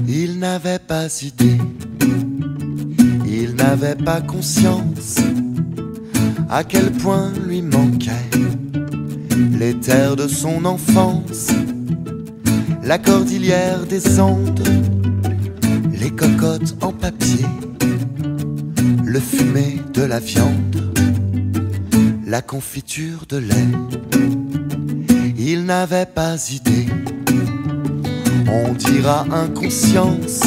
Il n'avait pas idée, il n'avait pas conscience à quel point lui manquaient les terres de son enfance, la cordillère des Andes, les cocottes en papier, le fumet de la viande, la confiture de lait. Il n'avait pas idée, on dira inconscience,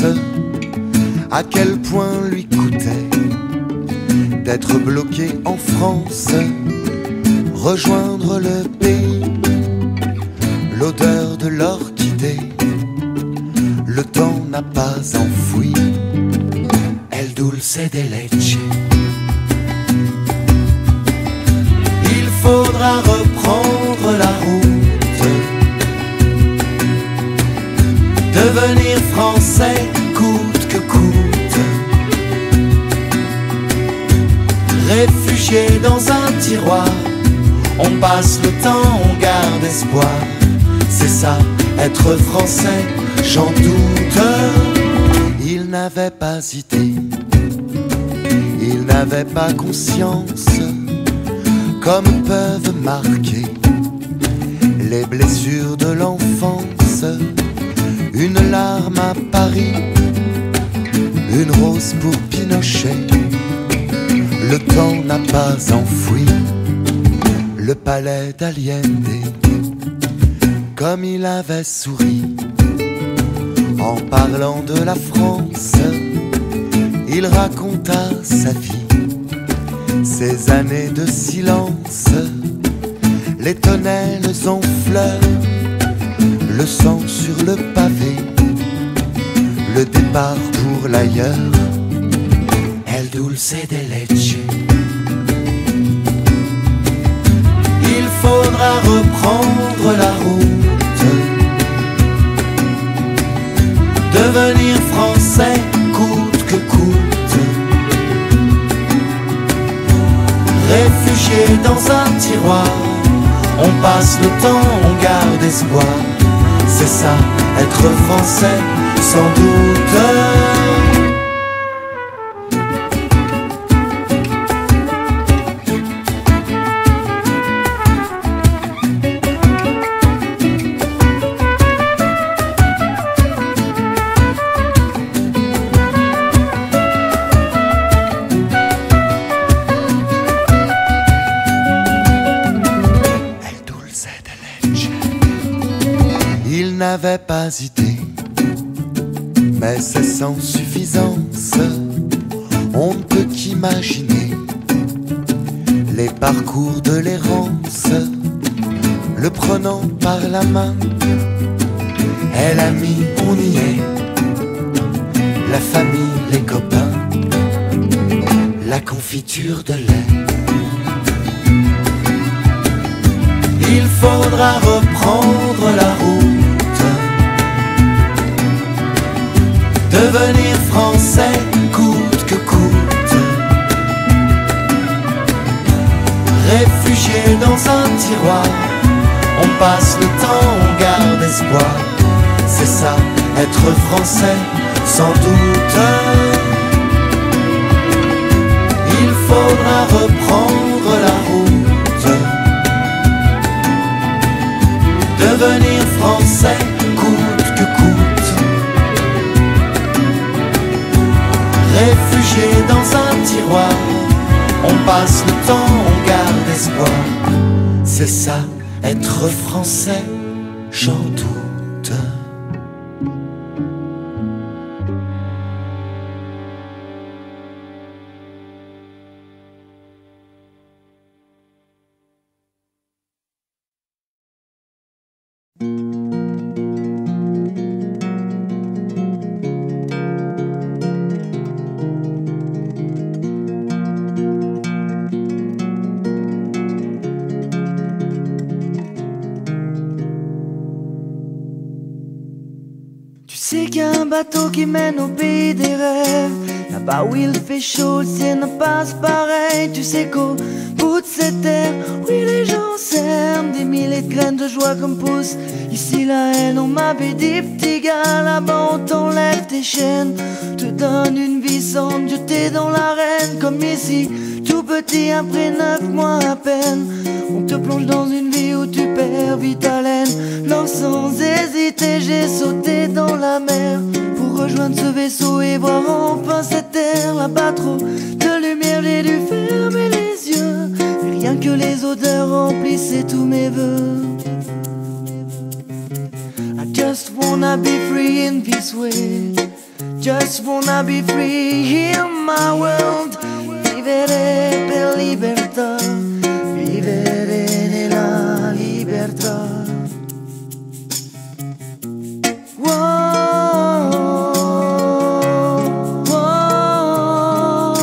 à quel point lui coûtait d'être bloqué en France, rejoindre le pays, l'odeur de l'orchidée, le temps n'a pas enfoui El dulce de leche. Il faudra reprendre la route, devenir français coûte que coûte, réfugié dans un tiroir, on passe le temps, on garde espoir. C'est ça, être français, j'en doute. Il n'avait pas idée, il n'avait pas conscience, comme peuvent marquer les blessures de l'enfance. Une larme à Paris, une rose pour Pinochet. Le temps n'a pas enfoui le palais d'Allende, comme il avait souri en parlant de la France. Il raconta sa vie, ses années de silence, les tonnelles en fleurs, le sang sur le pavé, le départ pour l'ailleurs, El dulce de leche. Il faudra reprendre la route, devenir français coûte que coûte, réfugié dans un tiroir, on passe le temps, on garde espoir. C'est ça, être français, sans doute. Il n'avait pas idée, mais c'est sans suffisance. On ne peut qu'imaginer les parcours de l'errance, le prenant par la main. Elle a mis, on y est, la famille, les copains, la confiture de lait. Il faudra reprendre la route, devenir français coûte que coûte, réfugié dans un tiroir, on passe le temps, on garde espoir. C'est ça, être français, sans doute. Il faudra reprendre la route, devenir français coûte que coûte, réfugié dans un tiroir, on passe le temps, on garde espoir. C'est ça, être français, j'en doute. C'est qu'un bateau qui mène au pays des rêves. Là-bas où il fait chaud, le ciel ne passe pareil. Tu sais qu'au bout de cette terre, oui les gens s'aiment. Des milliers de graines de joie comme poussent ici la haine. On m'avait dit petit gars, là-bas on t'enlève tes chaînes, te donne une vie sans Dieu, t'es dans l'arène. Comme ici, tout petit après 9 mois à peine, on te plonge dans une vie où tu perds vite haleine. Alors sans hésiter j'ai sauté dans la mer pour rejoindre ce vaisseau et voir enfin cette terre. Là-bas trop de lumière, j'ai dû fermer les yeux, et rien que les odeurs remplissaient tous mes vœux. I just wanna be free in this way, just wanna be free in my world. Vivere per libertà, vivere nella libertà. Wow, wow.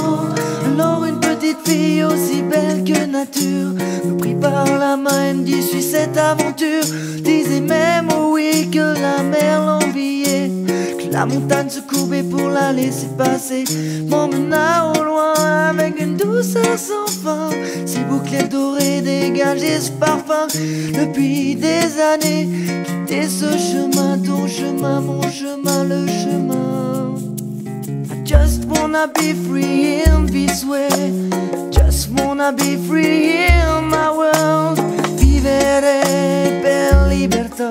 Alors une petite fille aussi belle que nature me prit par la main et me dit suis cette aventure. Disait même oh oui que la mer l'enviait, que la montagne se courbait pour la laisser passer, m'emmena au loin avec une douceur sans fin. Ces bouclettes dorées dégageaient ce parfum. Depuis des années, quitter ce chemin, ton chemin, mon chemin, le chemin. I just wanna be free in this way, just wanna be free in my world. Vivere per libertà,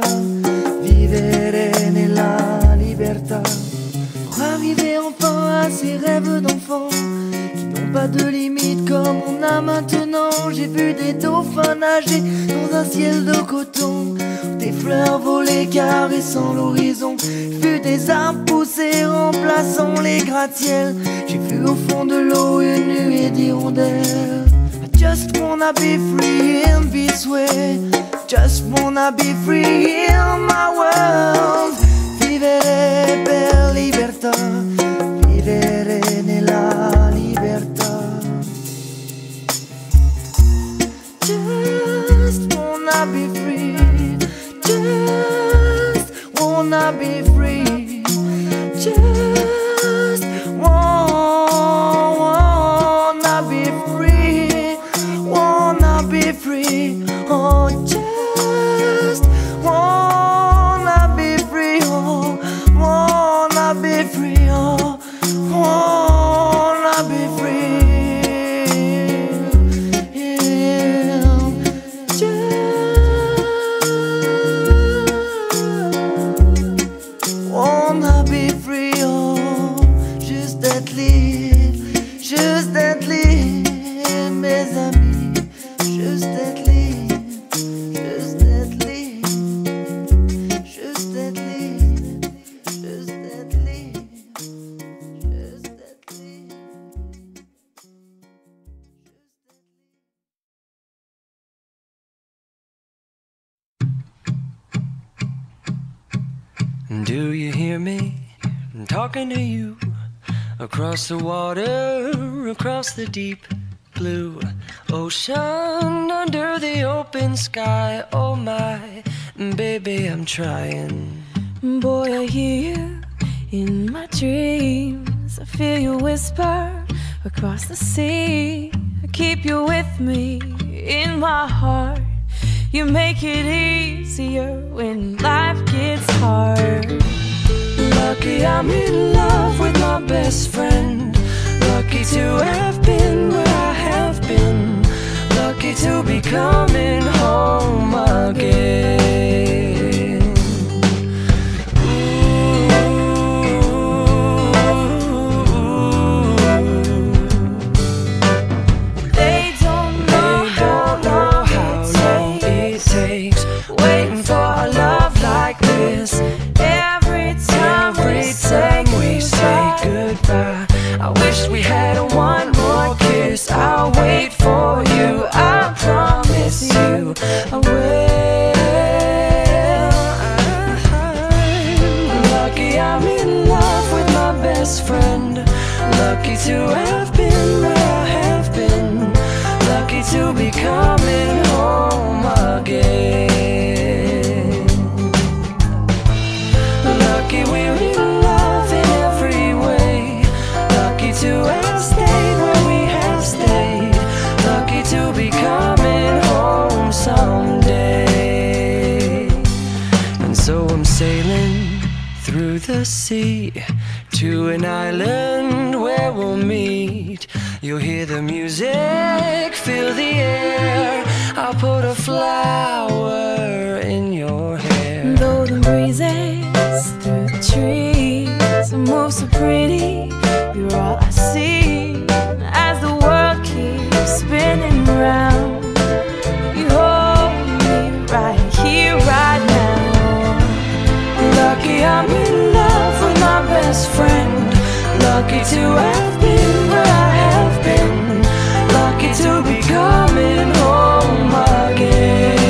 vivere nella libertà. Pour arriver enfin à ces rêves d'enfant qui n'ont pas de limite comme on a maintenant. J'ai vu des dauphins nager dans un ciel de coton, des fleurs voler caressant l'horizon. J'ai vu des arbres pousser remplaçant les gratte-ciels. J'ai vu au fond de l'eau une nuée d'hirondelles. I just wanna be free in this way, just wanna be free in my world. Vivere per libertà, vivere nella libertà. Just wanna be free, just wanna be free, just wanna be free, wanna be free. Oh, just wanna be free, oh, wanna be free, oh, wanna be free. Yeah. Just wanna be free, oh, juste d'être libre, mes amis, juste d'être libre, juste d'être libre, juste d'être libre, juste d'être libre, juste d'être libre. Do you hear me? I'm talking to you across the water, across the deep blue ocean, under the open sky. Oh my, baby, I'm trying. Boy, I hear you in my dreams. I feel you whisper across the sea. I keep you with me in my heart. You make it easier when life gets hard. Lucky I'm in love with my best friend. Lucky to have been where I have been. Lucky to be coming home again. They don't know how long it takes waiting for a love like this. every time we say Goodbye. I wish we had one more kiss. I'll wait for you. I promise you I will. the sea, to an island where we'll meet. You'll hear the music, feel the air. I'll put a flower in your hair. Though the breezes through the trees move so pretty, you're all I see as the world keeps spinning round. You hold me right here, right now. Lucky I'm in love with my best friend. Lucky to have been where I have been. Lucky to be coming home again.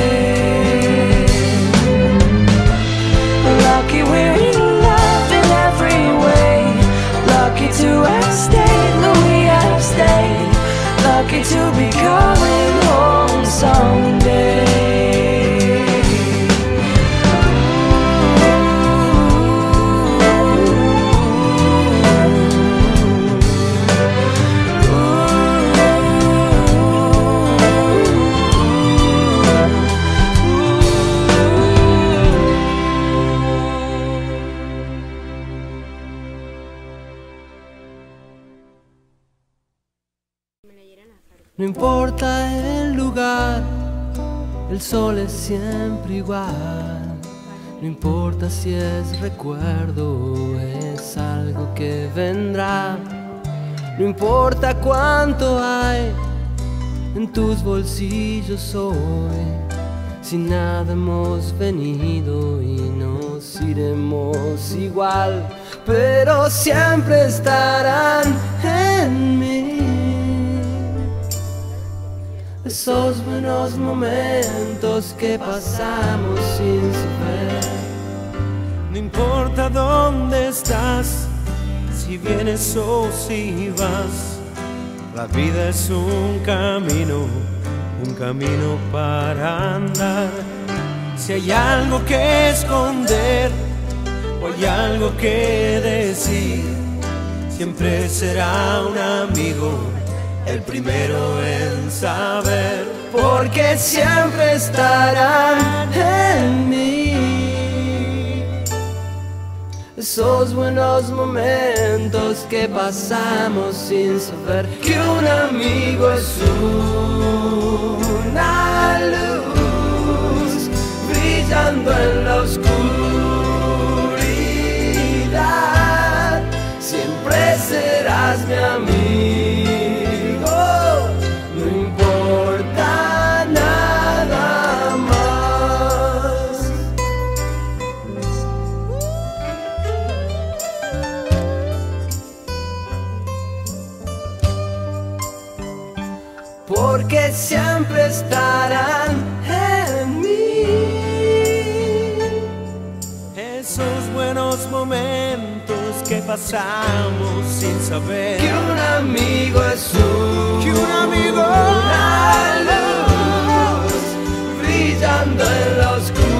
Lucky we're in love in every way. Lucky to have stayed where we have stayed. Lucky to be coming home someday. No importa el lugar, el sol es siempre igual. No importa si es recuerdo o es algo que vendrá. No importa cuánto hay en tus bolsillos hoy. Si nada hemos venido y nos iremos igual, pero siempre estarán en mí esos buenos momentos que pasamos sin saber. No importa dónde estás, si vienes o si vas, la vida es un camino para andar. Si hay algo que esconder o hay algo que decir, siempre será un amigo el primero en saber, porque siempre estarán en mí esos buenos momentos que pasamos sin saber que un amigo es una luz brillando en la oscuridad. Siempre serás mi amigo. Porque siempre estarán en mí esos buenos momentos que pasamos sin saber que un amigo es una luz brillando en la oscuridad.